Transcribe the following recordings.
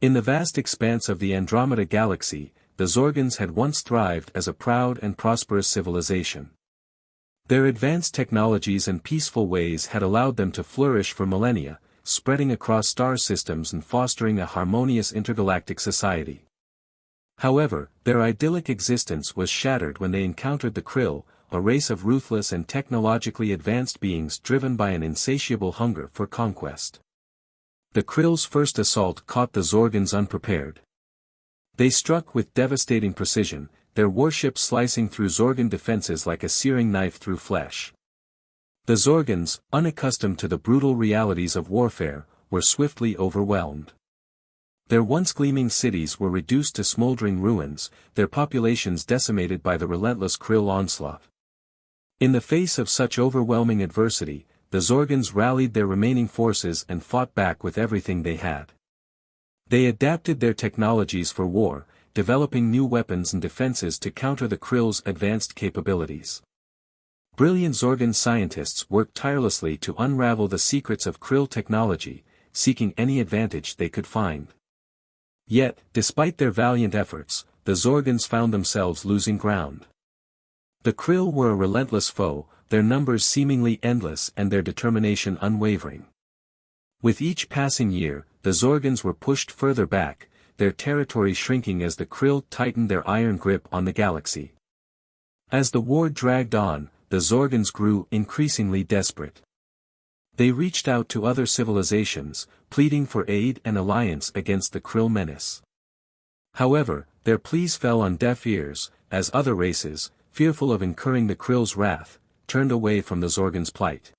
In the vast expanse of the Andromeda Galaxy, the Zorgans had once thrived as a proud and prosperous civilization. Their advanced technologies and peaceful ways had allowed them to flourish for millennia, spreading across star systems and fostering a harmonious intergalactic society. However, their idyllic existence was shattered when they encountered the Krill, a race of ruthless and technologically advanced beings driven by an insatiable hunger for conquest. The Krill's first assault caught the Zorgans unprepared. They struck with devastating precision, their warships slicing through Zorgan defenses like a searing knife through flesh. The Zorgans, unaccustomed to the brutal realities of warfare, were swiftly overwhelmed. Their once gleaming cities were reduced to smoldering ruins, their populations decimated by the relentless Krill onslaught. In the face of such overwhelming adversity, the Zorgans rallied their remaining forces and fought back with everything they had. They adapted their technologies for war, developing new weapons and defenses to counter the Krill's advanced capabilities. Brilliant Zorgan scientists worked tirelessly to unravel the secrets of Krill technology, seeking any advantage they could find. Yet, despite their valiant efforts, the Zorgans found themselves losing ground. The Krill were a relentless foe, their numbers seemingly endless and their determination unwavering. With each passing year, the Zorgans were pushed further back, their territory shrinking as the Krill tightened their iron grip on the galaxy. As the war dragged on, the Zorgans grew increasingly desperate. They reached out to other civilizations, pleading for aid and alliance against the Krill menace. However, their pleas fell on deaf ears, as other races, fearful of incurring the Krill's wrath, turned away from the Zorgans' plight.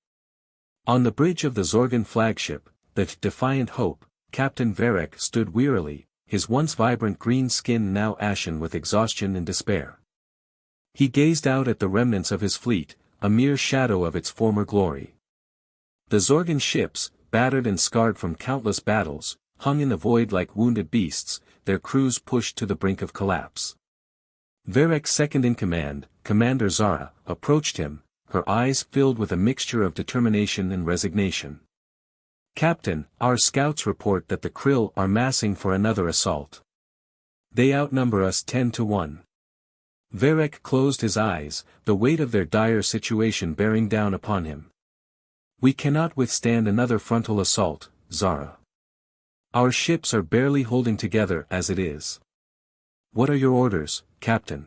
On the bridge of the Zorgan flagship, the Defiant Hope, Captain Varek stood wearily, his once vibrant green skin now ashen with exhaustion and despair. He gazed out at the remnants of his fleet, a mere shadow of its former glory. The Zorgan ships, battered and scarred from countless battles, hung in the void like wounded beasts, their crews pushed to the brink of collapse. Varek's second-in-command, Commander Zara, approached him, her eyes filled with a mixture of determination and resignation. "Captain, our scouts report that the Krill are massing for another assault. They outnumber us 10 to 1. Varek closed his eyes, the weight of their dire situation bearing down upon him. "We cannot withstand another frontal assault, Zara. Our ships are barely holding together as it is." "What are your orders, Captain?"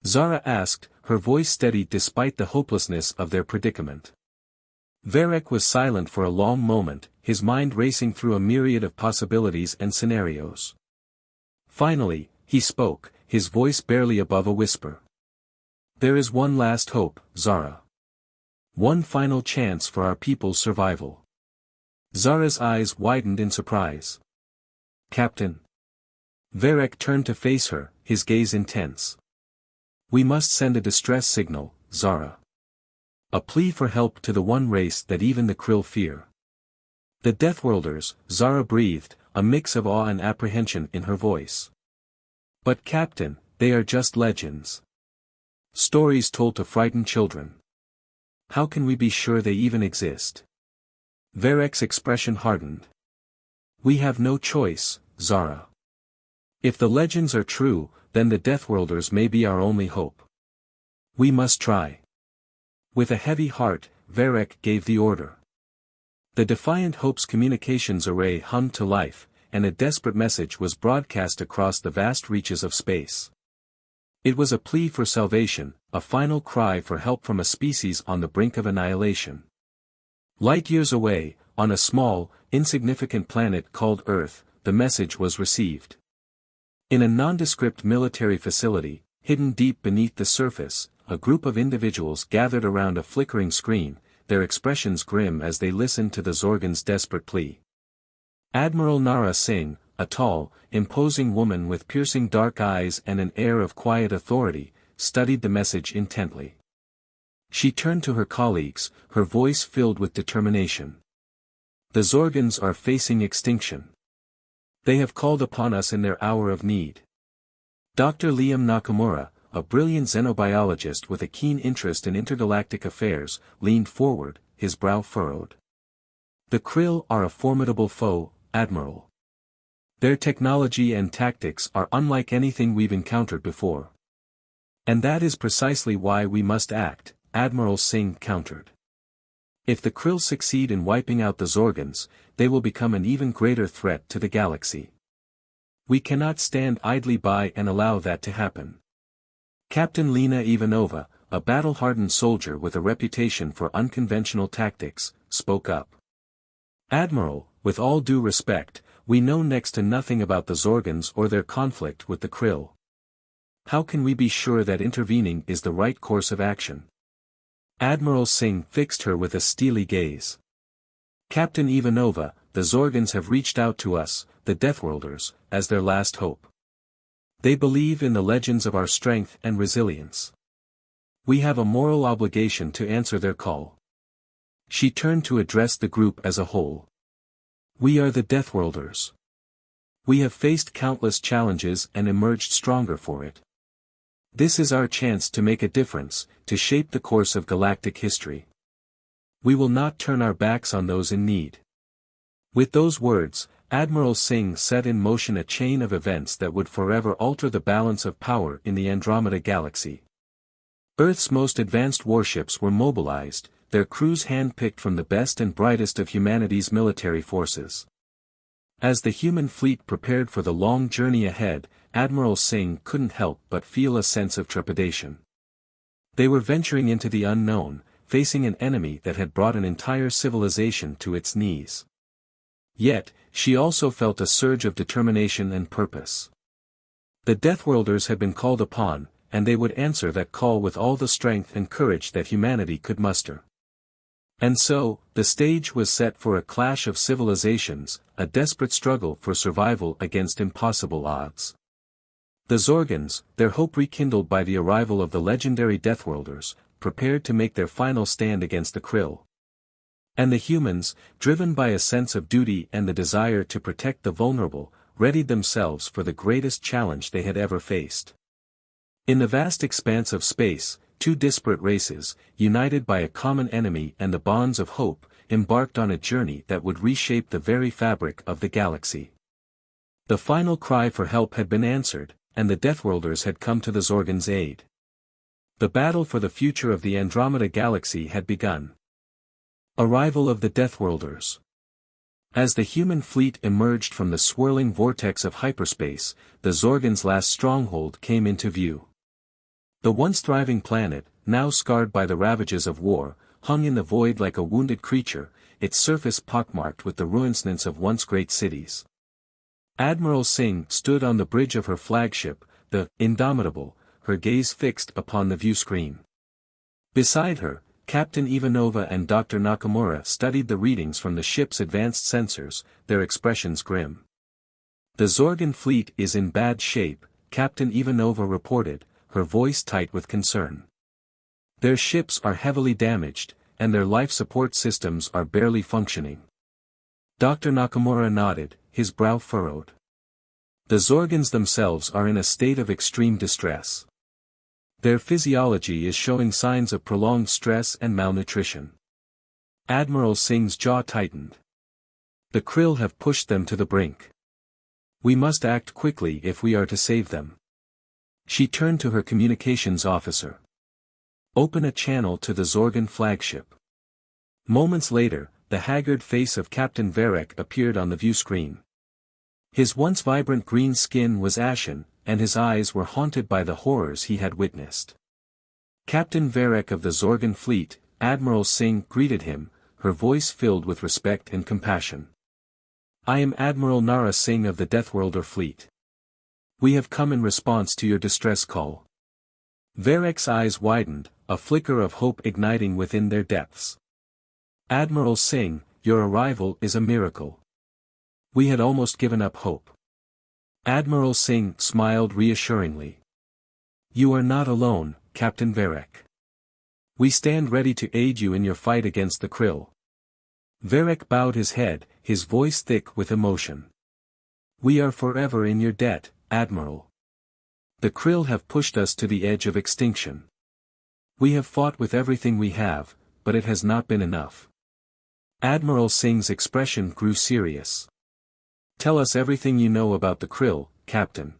Zara asked, her voice steady despite the hopelessness of their predicament. Varek was silent for a long moment, his mind racing through a myriad of possibilities and scenarios. Finally, he spoke, his voice barely above a whisper. "There is one last hope, Zara. One final chance for our people's survival." Zara's eyes widened in surprise. "Captain?" Varek turned to face her, his gaze intense. "We must send a distress signal, Zara. A plea for help to the one race that even the Krill fear." "The Deathworlders," Zara breathed, a mix of awe and apprehension in her voice. "But Captain, they are just legends. Stories told to frighten children. How can we be sure they even exist?" Varek's expression hardened. "We have no choice, Zara. If the legends are true, then the Deathworlders may be our only hope. We must try." With a heavy heart, Varek gave the order. The Defiant Hope's communications array hummed to life, and a desperate message was broadcast across the vast reaches of space. It was a plea for salvation, a final cry for help from a species on the brink of annihilation. Light years away, on a small, insignificant planet called Earth, the message was received. In a nondescript military facility, hidden deep beneath the surface, a group of individuals gathered around a flickering screen, their expressions grim as they listened to the Zorgan's desperate plea. Admiral Nara Singh, a tall, imposing woman with piercing dark eyes and an air of quiet authority, studied the message intently. She turned to her colleagues, her voice filled with determination. "The Zorgans are facing extinction. They have called upon us in their hour of need." Dr. Liam Nakamura, a brilliant xenobiologist with a keen interest in intergalactic affairs, leaned forward, his brow furrowed. "The Krill are a formidable foe, Admiral. Their technology and tactics are unlike anything we've encountered before. And that is precisely why we must act, Admiral Singh countered. If the Krill succeed in wiping out the Zorgans, they will become an even greater threat to the galaxy. We cannot stand idly by and allow that to happen. Captain Lena Ivanova, a battle-hardened soldier with a reputation for unconventional tactics, spoke up. Admiral, with all due respect, we know next to nothing about the Zorgans or their conflict with the Krill. How can we be sure that intervening is the right course of action? Admiral Singh fixed her with a steely gaze. Captain Ivanova, the Zorgans have reached out to us, the Deathworlders, as their last hope. They believe in the legends of our strength and resilience. We have a moral obligation to answer their call. She turned to address the group as a whole. We are the Deathworlders. We have faced countless challenges and emerged stronger for it. This is our chance to make a difference, to shape the course of galactic history. We will not turn our backs on those in need. With those words, Admiral Singh set in motion a chain of events that would forever alter the balance of power in the Andromeda Galaxy. Earth's most advanced warships were mobilized, their crews handpicked from the best and brightest of humanity's military forces. As the human fleet prepared for the long journey ahead, Admiral Singh couldn't help but feel a sense of trepidation. They were venturing into the unknown, facing an enemy that had brought an entire civilization to its knees. Yet, she also felt a surge of determination and purpose. The Deathworlders had been called upon, and they would answer that call with all the strength and courage that humanity could muster. And so, the stage was set for a clash of civilizations, a desperate struggle for survival against impossible odds. The Zorgans, their hope rekindled by the arrival of the legendary Deathworlders, prepared to make their final stand against the Krill. And the humans, driven by a sense of duty and the desire to protect the vulnerable, readied themselves for the greatest challenge they had ever faced. In the vast expanse of space, two disparate races, united by a common enemy and the bonds of hope, embarked on a journey that would reshape the very fabric of the galaxy. The final cry for help had been answered, and the Deathworlders had come to the Zorgans' aid. The battle for the future of the Andromeda Galaxy had begun. Arrival of the Deathworlders. As the human fleet emerged from the swirling vortex of hyperspace, the Zorgans' last stronghold came into view. The once thriving planet, now scarred by the ravages of war, hung in the void like a wounded creature, its surface pockmarked with the ruinousness of once great cities. Admiral Singh stood on the bridge of her flagship, the Indomitable, her gaze fixed upon the viewscreen. Beside her, Captain Ivanova and Dr. Nakamura studied the readings from the ship's advanced sensors, their expressions grim. The Zorgan fleet is in bad shape, Captain Ivanova reported, her voice tight with concern. Their ships are heavily damaged, and their life support systems are barely functioning. Dr. Nakamura nodded, his brow furrowed. The Zorgans themselves are in a state of extreme distress. Their physiology is showing signs of prolonged stress and malnutrition. Admiral Singh's jaw tightened. The Krill have pushed them to the brink. We must act quickly if we are to save them. She turned to her communications officer. Open a channel to the Zorgan flagship. Moments later, the haggard face of Captain Varek appeared on the viewscreen. His once vibrant green skin was ashen, and his eyes were haunted by the horrors he had witnessed. Captain Varek of the Zorgan fleet, Admiral Singh greeted him, her voice filled with respect and compassion. I am Admiral Nara Singh of the Deathworlder fleet. We have come in response to your distress call. Varek's eyes widened, a flicker of hope igniting within their depths. Admiral Singh, your arrival is a miracle. We had almost given up hope. Admiral Singh smiled reassuringly. You are not alone, Captain Varek. We stand ready to aid you in your fight against the Krill. Varek bowed his head, his voice thick with emotion. We are forever in your debt, Admiral. The Krill have pushed us to the edge of extinction. We have fought with everything we have, but it has not been enough. Admiral Singh's expression grew serious. Tell us everything you know about the Krill, Captain.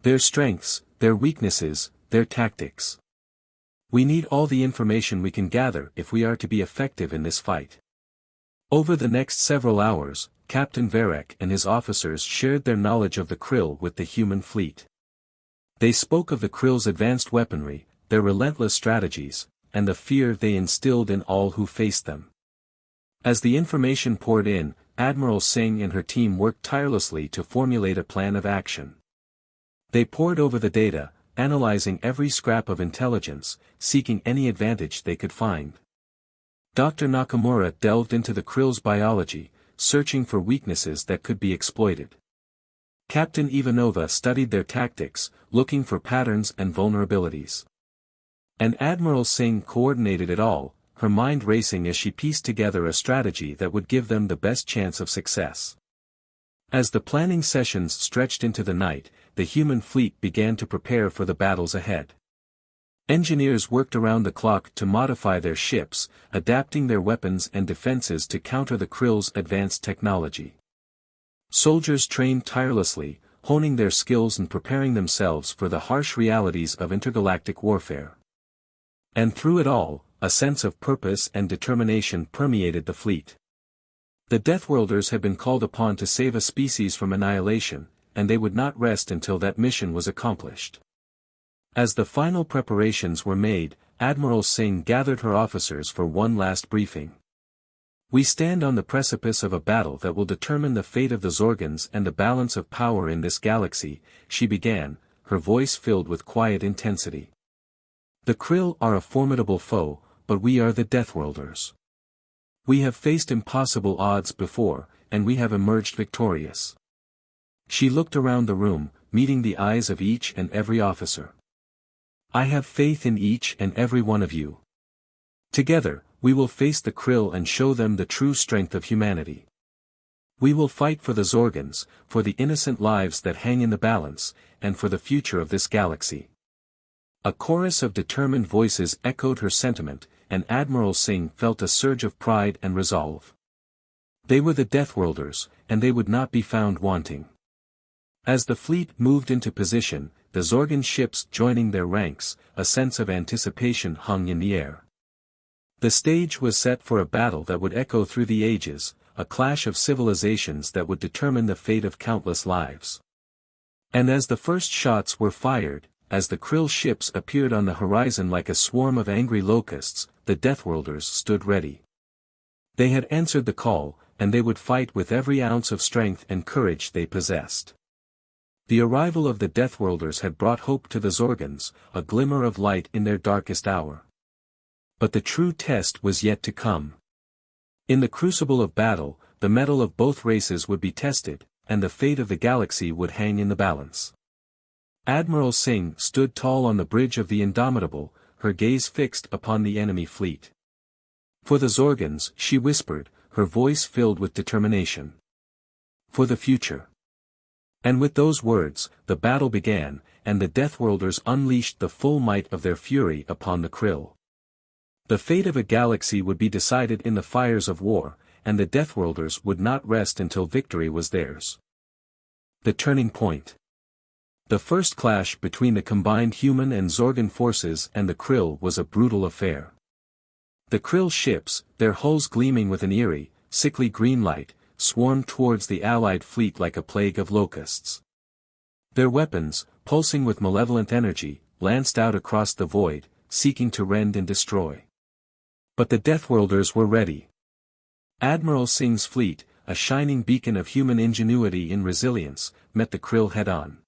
Their strengths, their weaknesses, their tactics. We need all the information we can gather if we are to be effective in this fight. Over the next several hours, Captain Varek and his officers shared their knowledge of the Krill with the human fleet. They spoke of the Krill's advanced weaponry, their relentless strategies, and the fear they instilled in all who faced them. As the information poured in, Admiral Singh and her team worked tirelessly to formulate a plan of action. They pored over the data, analyzing every scrap of intelligence, seeking any advantage they could find. Dr. Nakamura delved into the Krill's biology, searching for weaknesses that could be exploited. Captain Ivanova studied their tactics, looking for patterns and vulnerabilities. And Admiral Singh coordinated it all, her mind racing as she pieced together a strategy that would give them the best chance of success. As the planning sessions stretched into the night, the human fleet began to prepare for the battles ahead. Engineers worked around the clock to modify their ships, adapting their weapons and defenses to counter the Krill's advanced technology. Soldiers trained tirelessly, honing their skills and preparing themselves for the harsh realities of intergalactic warfare. And through it all, a sense of purpose and determination permeated the fleet. The Deathworlders had been called upon to save a species from annihilation, and they would not rest until that mission was accomplished. As the final preparations were made, Admiral Singh gathered her officers for one last briefing. We stand on the precipice of a battle that will determine the fate of the Zorgans and the balance of power in this galaxy, she began, her voice filled with quiet intensity. The Krill are a formidable foe, but we are the Deathworlders. We have faced impossible odds before, and we have emerged victorious. She looked around the room, meeting the eyes of each and every officer. I have faith in each and every one of you. Together, we will face the Krill and show them the true strength of humanity. We will fight for the Zorgans, for the innocent lives that hang in the balance, and for the future of this galaxy. A chorus of determined voices echoed her sentiment, and Admiral Singh felt a surge of pride and resolve. They were the Deathworlders, and they would not be found wanting. As the fleet moved into position, the Zorgan ships joining their ranks, a sense of anticipation hung in the air. The stage was set for a battle that would echo through the ages, a clash of civilizations that would determine the fate of countless lives. And as the first shots were fired, as the Krill ships appeared on the horizon like a swarm of angry locusts, the Deathworlders stood ready. They had answered the call, and they would fight with every ounce of strength and courage they possessed. The arrival of the Deathworlders had brought hope to the Zorgans, a glimmer of light in their darkest hour. But the true test was yet to come. In the crucible of battle, the mettle of both races would be tested, and the fate of the galaxy would hang in the balance. Admiral Singh stood tall on the bridge of the Indomitable, her gaze fixed upon the enemy fleet. For the Zorgans, she whispered, her voice filled with determination. For the future. And with those words, the battle began, and the Deathworlders unleashed the full might of their fury upon the Krill. The fate of a galaxy would be decided in the fires of war, and the Deathworlders would not rest until victory was theirs. The turning point. The first clash between the combined human and Zorgan forces and the Krill was a brutal affair. The Krill ships, their hulls gleaming with an eerie, sickly green light, swarmed towards the Allied fleet like a plague of locusts. Their weapons, pulsing with malevolent energy, lanced out across the void, seeking to rend and destroy. But the Deathworlders were ready. Admiral Singh's fleet, a shining beacon of human ingenuity and resilience, met the Krill head-on.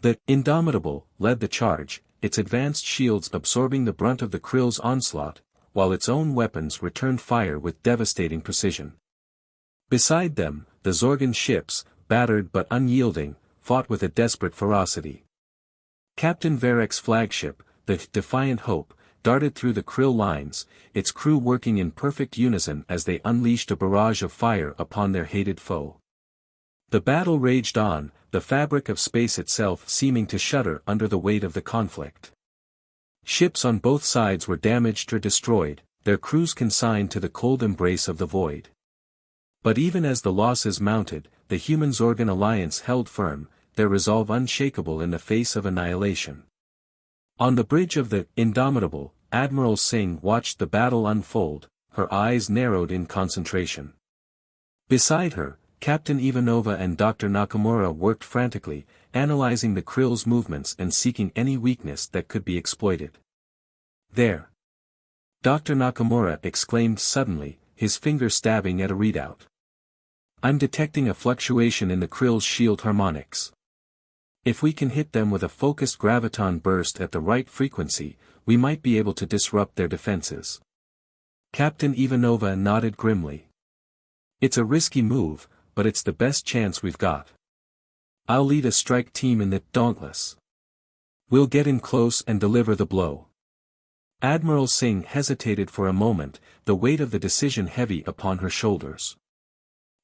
The Indomitable led the charge, its advanced shields absorbing the brunt of the Krill's onslaught, while its own weapons returned fire with devastating precision. Beside them, the Zorgan ships, battered but unyielding, fought with a desperate ferocity. Captain Varek's flagship, the Defiant Hope, darted through the Krill lines, its crew working in perfect unison as they unleashed a barrage of fire upon their hated foe. The battle raged on, the fabric of space itself seeming to shudder under the weight of the conflict. Ships on both sides were damaged or destroyed, their crews consigned to the cold embrace of the void. But even as the losses mounted, the human-Zorgon alliance held firm, their resolve unshakable in the face of annihilation. On the bridge of the Indomitable, Admiral Singh watched the battle unfold, her eyes narrowed in concentration. Beside her, Captain Ivanova and Dr. Nakamura worked frantically, analyzing the Krill's movements and seeking any weakness that could be exploited. There! Dr. Nakamura exclaimed suddenly, his finger stabbing at a readout. I'm detecting a fluctuation in the Krill's shield harmonics. If we can hit them with a focused graviton burst at the right frequency, we might be able to disrupt their defenses. Captain Ivanova nodded grimly. It's a risky move, but it's the best chance we've got. I'll lead a strike team in the Dauntless. We'll get in close and deliver the blow. Admiral Singh hesitated for a moment, the weight of the decision heavy upon her shoulders.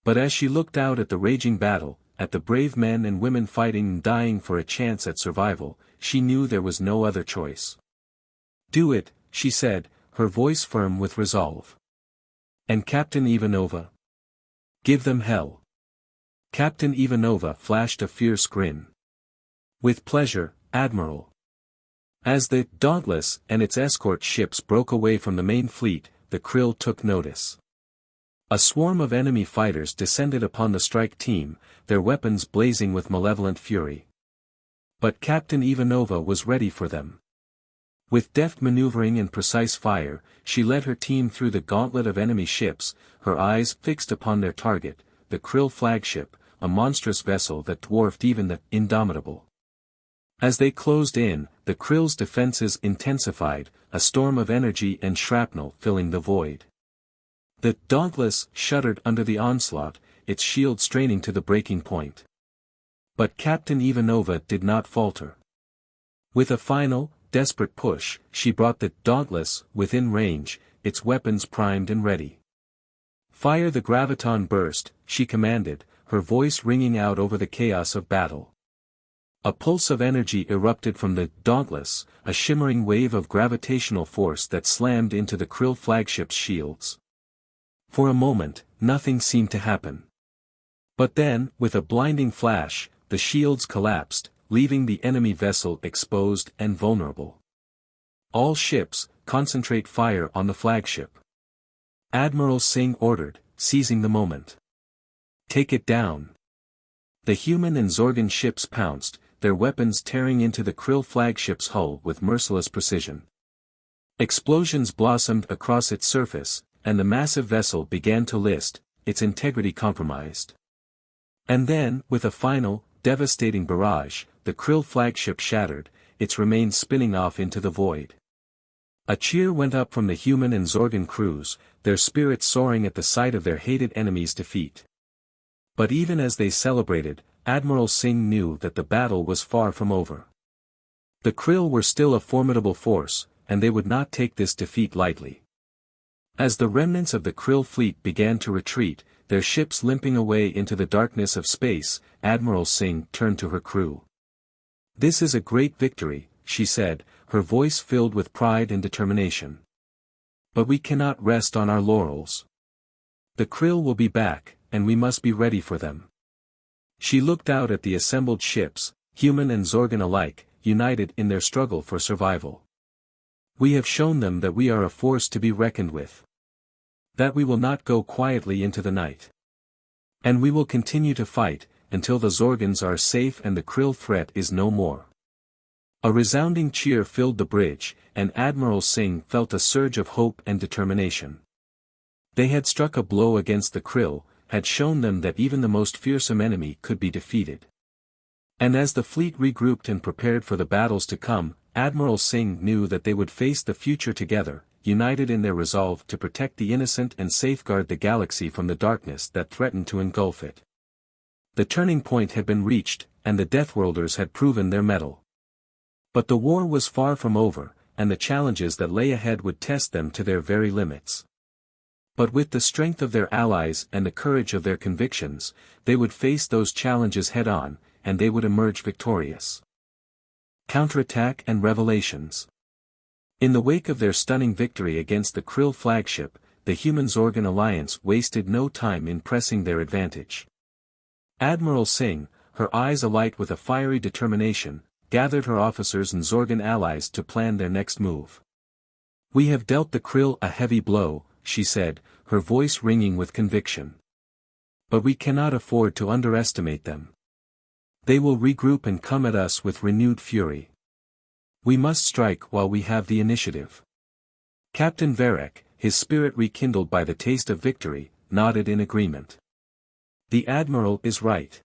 But as she looked out at the raging battle, at the brave men and women fighting and dying for a chance at survival, she knew there was no other choice. Do it, she said, her voice firm with resolve. And Captain Ivanova? Give them hell. Captain Ivanova flashed a fierce grin. With pleasure, Admiral. As the Dauntless and its escort ships broke away from the main fleet, the Krill took notice. A swarm of enemy fighters descended upon the strike team, their weapons blazing with malevolent fury. But Captain Ivanova was ready for them. With deft maneuvering and precise fire, she led her team through the gauntlet of enemy ships, her eyes fixed upon their target, the Krill flagship, a monstrous vessel that dwarfed even the Indomitable. As they closed in, the Krill's defenses intensified, a storm of energy and shrapnel filling the void. The Dauntless shuddered under the onslaught, its shield straining to the breaking point. But Captain Ivanova did not falter. With a final, desperate push, she brought the Dauntless within range, its weapons primed and ready. Fire the graviton burst, she commanded, her voice ringing out over the chaos of battle. A pulse of energy erupted from the Dauntless, a shimmering wave of gravitational force that slammed into the Krill flagship's shields. For a moment, nothing seemed to happen. But then, with a blinding flash, the shields collapsed, leaving the enemy vessel exposed and vulnerable. All ships, concentrate fire on the flagship. Admiral Singh ordered, seizing the moment. Take it down. The human and Zorgon ships pounced, their weapons tearing into the Krill flagship's hull with merciless precision. Explosions blossomed across its surface, and the massive vessel began to list, its integrity compromised. And then, with a final, devastating barrage, the Krill flagship shattered, its remains spinning off into the void. A cheer went up from the human and Zorgon crews, their spirits soaring at the sight of their hated enemy's defeat. But even as they celebrated, Admiral Singh knew that the battle was far from over. The Krill were still a formidable force, and they would not take this defeat lightly. As the remnants of the Krill fleet began to retreat, their ships limping away into the darkness of space, Admiral Singh turned to her crew. This is a great victory, she said, her voice filled with pride and determination. But we cannot rest on our laurels. The Krill will be back, and we must be ready for them. She looked out at the assembled ships, human and Zorgon alike, united in their struggle for survival. We have shown them that we are a force to be reckoned with. That we will not go quietly into the night. And we will continue to fight, until the Zorgons are safe and the Krill threat is no more. A resounding cheer filled the bridge, and Admiral Singh felt a surge of hope and determination. They had struck a blow against the Krill, had shown them that even the most fearsome enemy could be defeated. And as the fleet regrouped and prepared for the battles to come, Admiral Singh knew that they would face the future together, united in their resolve to protect the innocent and safeguard the galaxy from the darkness that threatened to engulf it. The turning point had been reached, and the Deathworlders had proven their mettle. But the war was far from over, and the challenges that lay ahead would test them to their very limits. But with the strength of their allies and the courage of their convictions, they would face those challenges head-on, and they would emerge victorious. Counterattack and Revelations. In the wake of their stunning victory against the Krill flagship, the human Zorgon alliance wasted no time in pressing their advantage. Admiral Singh, her eyes alight with a fiery determination, gathered her officers and Zorgan allies to plan their next move. "We have dealt the Krill a heavy blow," she said, her voice ringing with conviction. "But we cannot afford to underestimate them. They will regroup and come at us with renewed fury. We must strike while we have the initiative." Captain Varek, his spirit rekindled by the taste of victory, nodded in agreement. "The Admiral is right.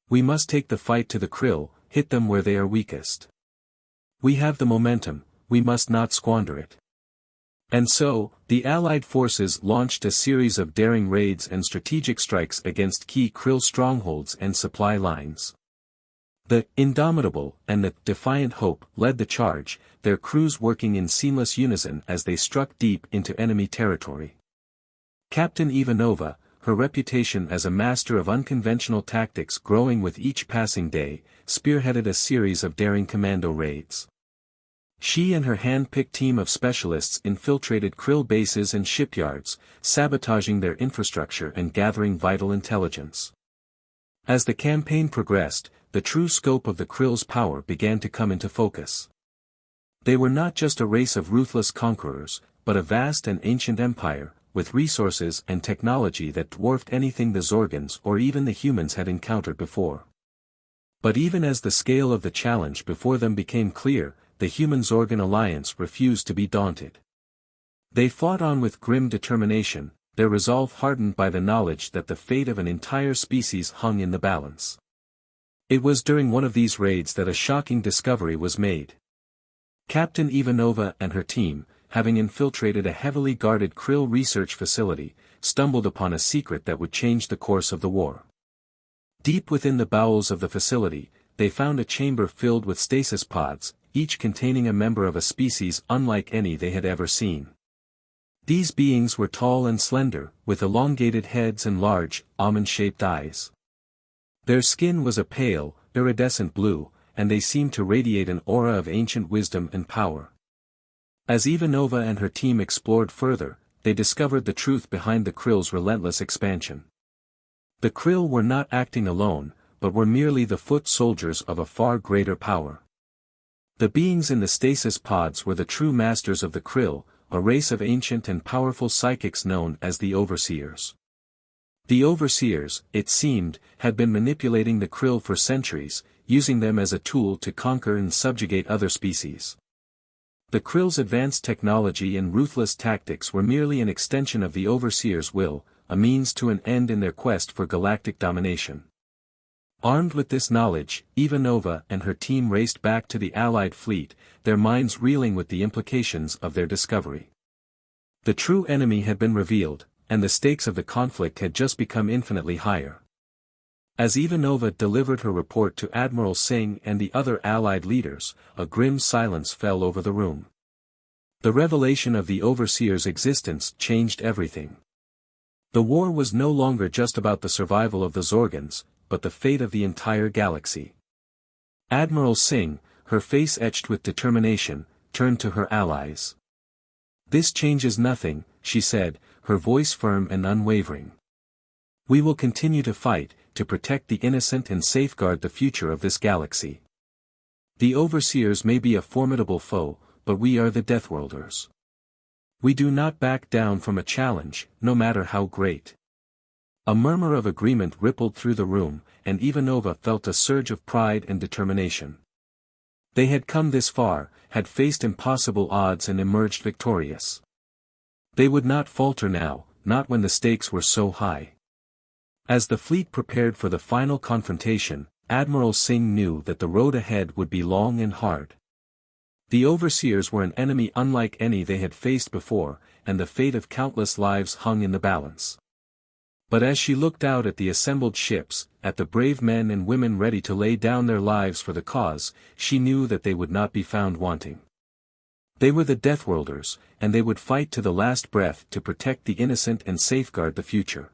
We must take the fight to the Krill, hit them where they are weakest. We have the momentum, we must not squander it." And so, the Allied forces launched a series of daring raids and strategic strikes against key Krill strongholds and supply lines. The Indomitable and the Defiant Hope led the charge, their crews working in seamless unison as they struck deep into enemy territory. Captain Ivanova, her reputation as a master of unconventional tactics growing with each passing day, spearheaded a series of daring commando raids. She and her hand-picked team of specialists infiltrated Krill bases and shipyards, sabotaging their infrastructure and gathering vital intelligence. As the campaign progressed, the true scope of the Krill's power began to come into focus. They were not just a race of ruthless conquerors, but a vast and ancient empire, with resources and technology that dwarfed anything the Zorgans or even the humans had encountered before. But even as the scale of the challenge before them became clear, the human-Zorgan alliance refused to be daunted. They fought on with grim determination, their resolve hardened by the knowledge that the fate of an entire species hung in the balance. It was during one of these raids that a shocking discovery was made. Captain Ivanova and her team, having infiltrated a heavily guarded Krill research facility, stumbled upon a secret that would change the course of the war. Deep within the bowels of the facility, they found a chamber filled with stasis pods, each containing a member of a species unlike any they had ever seen. These beings were tall and slender, with elongated heads and large, almond-shaped eyes. Their skin was a pale, iridescent blue, and they seemed to radiate an aura of ancient wisdom and power. As Ivanova and her team explored further, they discovered the truth behind the Krill's relentless expansion. The Krill were not acting alone, but were merely the foot soldiers of a far greater power. The beings in the stasis pods were the true masters of the Krill, a race of ancient and powerful psychics known as the Overseers. The Overseers, it seemed, had been manipulating the Krill for centuries, using them as a tool to conquer and subjugate other species. The Krill's advanced technology and ruthless tactics were merely an extension of the Overseers' will, a means to an end in their quest for galactic domination. Armed with this knowledge, Ivanova and her team raced back to the Allied fleet, their minds reeling with the implications of their discovery. The true enemy had been revealed, and the stakes of the conflict had just become infinitely higher. As Ivanova delivered her report to Admiral Singh and the other Allied leaders, a grim silence fell over the room. The revelation of the Overseer's existence changed everything. The war was no longer just about the survival of the Zorgans, but the fate of the entire galaxy. Admiral Singh, her face etched with determination, turned to her allies. "This changes nothing," she said, her voice firm and unwavering. "We will continue to fight, to protect the innocent and safeguard the future of this galaxy. The Overseers may be a formidable foe, but we are the Deathworlders. We do not back down from a challenge, no matter how great." A murmur of agreement rippled through the room, and Ivanova felt a surge of pride and determination. They had come this far, had faced impossible odds and emerged victorious. They would not falter now, not when the stakes were so high. As the fleet prepared for the final confrontation, Admiral Singh knew that the road ahead would be long and hard. The Overseers were an enemy unlike any they had faced before, and the fate of countless lives hung in the balance. But as she looked out at the assembled ships, at the brave men and women ready to lay down their lives for the cause, she knew that they would not be found wanting. They were the Deathworlders, and they would fight to the last breath to protect the innocent and safeguard the future.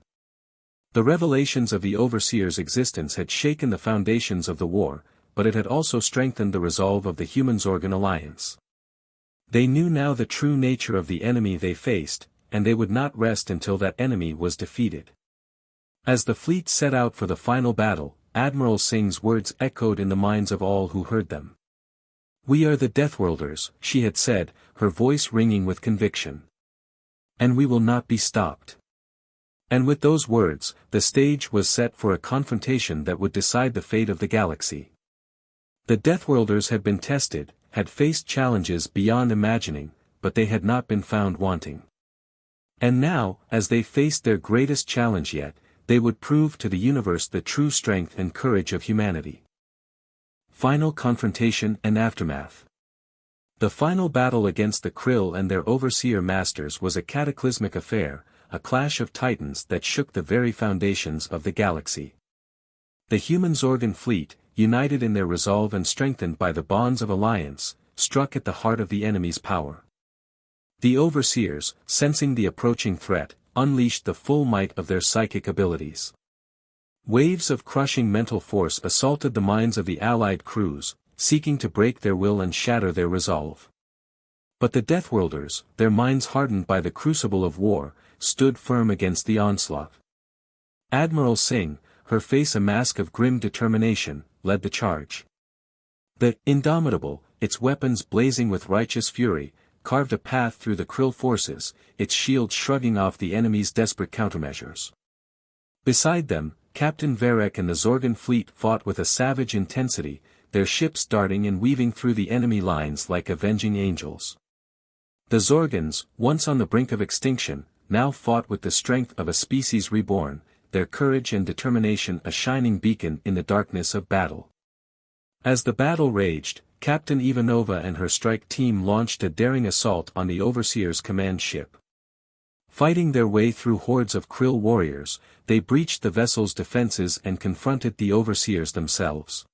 The revelations of the Overseer's existence had shaken the foundations of the war, but it had also strengthened the resolve of the human-Zorgan alliance. They knew now the true nature of the enemy they faced, and they would not rest until that enemy was defeated. As the fleet set out for the final battle, Admiral Singh's words echoed in the minds of all who heard them. "We are the Deathworlders," she had said, her voice ringing with conviction. "And we will not be stopped." And with those words, the stage was set for a confrontation that would decide the fate of the galaxy. The Deathworlders had been tested, had faced challenges beyond imagining, but they had not been found wanting. And now, as they faced their greatest challenge yet, they would prove to the universe the true strength and courage of humanity. Final confrontation and aftermath. The final battle against the Krill and their overseer masters was a cataclysmic affair, a clash of titans that shook the very foundations of the galaxy. The human Zorgon fleet, united in their resolve and strengthened by the bonds of alliance, struck at the heart of the enemy's power. The overseers, sensing the approaching threat, unleashed the full might of their psychic abilities. Waves of crushing mental force assaulted the minds of the allied crews, seeking to break their will and shatter their resolve. But the Deathworlders, their minds hardened by the crucible of war, stood firm against the onslaught. Admiral Singh, her face a mask of grim determination, led the charge. The Indomitable, its weapons blazing with righteous fury, carved a path through the Krill forces, its shield shrugging off the enemy's desperate countermeasures. Beside them, Captain Varek and the Zorgon fleet fought with a savage intensity, their ships darting and weaving through the enemy lines like avenging angels. The Zorgons, once on the brink of extinction, now fought with the strength of a species reborn, their courage and determination a shining beacon in the darkness of battle. As the battle raged, Captain Ivanova and her strike team launched a daring assault on the Overseer's command ship. Fighting their way through hordes of Krill warriors, they breached the vessel's defenses and confronted the Overseers themselves.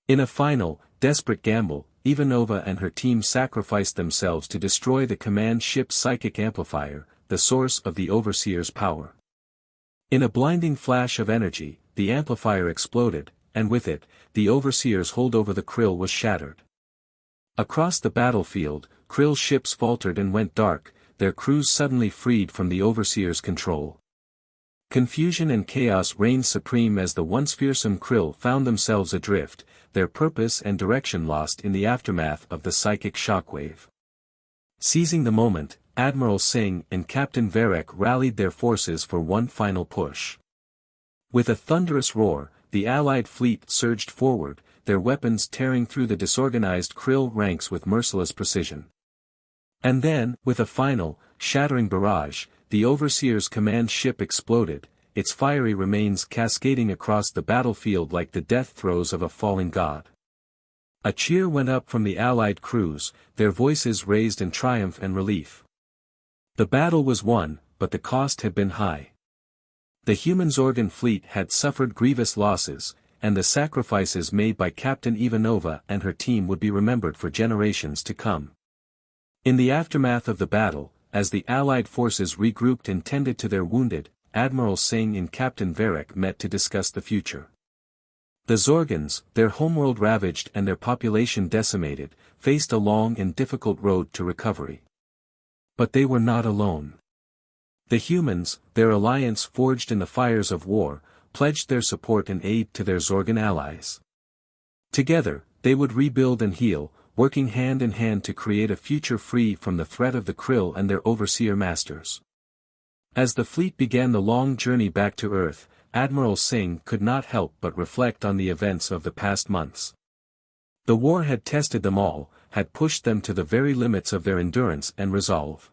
In a final, desperate gamble, Ivanova and her team sacrificed themselves to destroy the command ship's psychic amplifier, the source of the Overseer's power. In a blinding flash of energy, the amplifier exploded, and with it, the Overseer's hold over the Krill was shattered. Across the battlefield, Krill ships faltered and went dark, their crews suddenly freed from the Overseer's control. Confusion and chaos reigned supreme as the once fearsome Krill found themselves adrift, their purpose and direction lost in the aftermath of the psychic shockwave. Seizing the moment, Admiral Singh and Captain Varek rallied their forces for one final push. With a thunderous roar, the Allied fleet surged forward, their weapons tearing through the disorganized Krill ranks with merciless precision. And then, with a final, shattering barrage, the Overseer's command ship exploded, its fiery remains cascading across the battlefield like the death throes of a falling god. A cheer went up from the Allied crews, their voices raised in triumph and relief. The battle was won, but the cost had been high. The human Zorgon fleet had suffered grievous losses, and the sacrifices made by Captain Ivanova and her team would be remembered for generations to come. In the aftermath of the battle, as the Allied forces regrouped and tended to their wounded, Admiral Singh and Captain Varek met to discuss the future. The Zorgons, their homeworld ravaged and their population decimated, faced a long and difficult road to recovery. But they were not alone. The humans, their alliance forged in the fires of war, pledged their support and aid to their Zorgon allies. Together, they would rebuild and heal, working hand in hand to create a future free from the threat of the Krill and their overseer masters. As the fleet began the long journey back to Earth, Admiral Singh could not help but reflect on the events of the past months. The war had tested them all, had pushed them to the very limits of their endurance and resolve.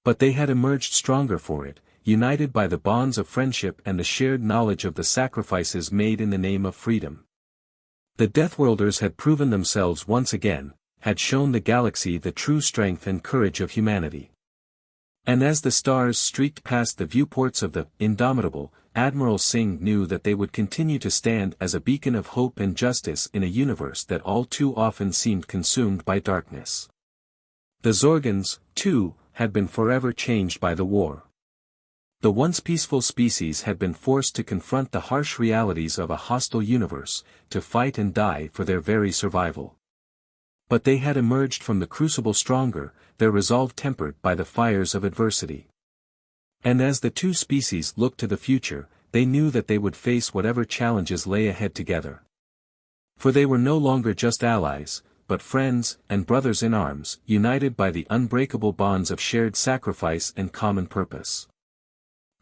But they had emerged stronger for it, united by the bonds of friendship and the shared knowledge of the sacrifices made in the name of freedom. The Deathworlders had proven themselves once again, had shown the galaxy the true strength and courage of humanity. And as the stars streaked past the viewports of the Indomitable, Admiral Singh knew that they would continue to stand as a beacon of hope and justice in a universe that all too often seemed consumed by darkness. The Zorgons, too, had been forever changed by the war. The once peaceful species had been forced to confront the harsh realities of a hostile universe, to fight and die for their very survival. But they had emerged from the crucible stronger, their resolve tempered by the fires of adversity. And as the two species looked to the future, they knew that they would face whatever challenges lay ahead together. For they were no longer just allies, but friends and brothers in arms, united by the unbreakable bonds of shared sacrifice and common purpose.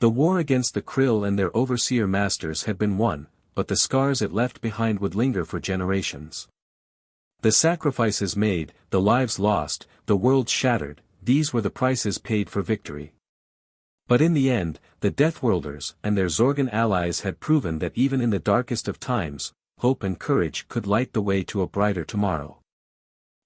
The war against the Krill and their overseer masters had been won, but the scars it left behind would linger for generations. The sacrifices made, the lives lost, the world shattered, these were the prices paid for victory. But in the end, the Deathworlders and their Zorgon allies had proven that even in the darkest of times, hope and courage could light the way to a brighter tomorrow.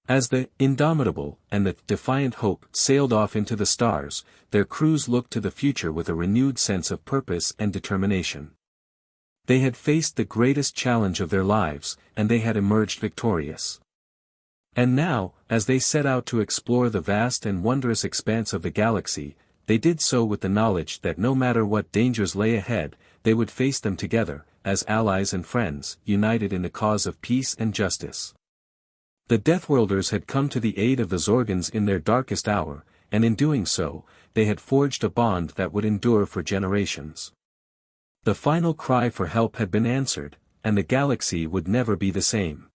As the Indomitable and the Defiant Hope sailed off into the stars, their crews looked to the future with a renewed sense of purpose and determination. They had faced the greatest challenge of their lives, and they had emerged victorious. And now, as they set out to explore the vast and wondrous expanse of the galaxy, they did so with the knowledge that no matter what dangers lay ahead, they would face them together, as allies and friends, united in the cause of peace and justice. The Deathworlders had come to the aid of the Zorgons in their darkest hour, and in doing so, they had forged a bond that would endure for generations. The final cry for help had been answered, and the galaxy would never be the same.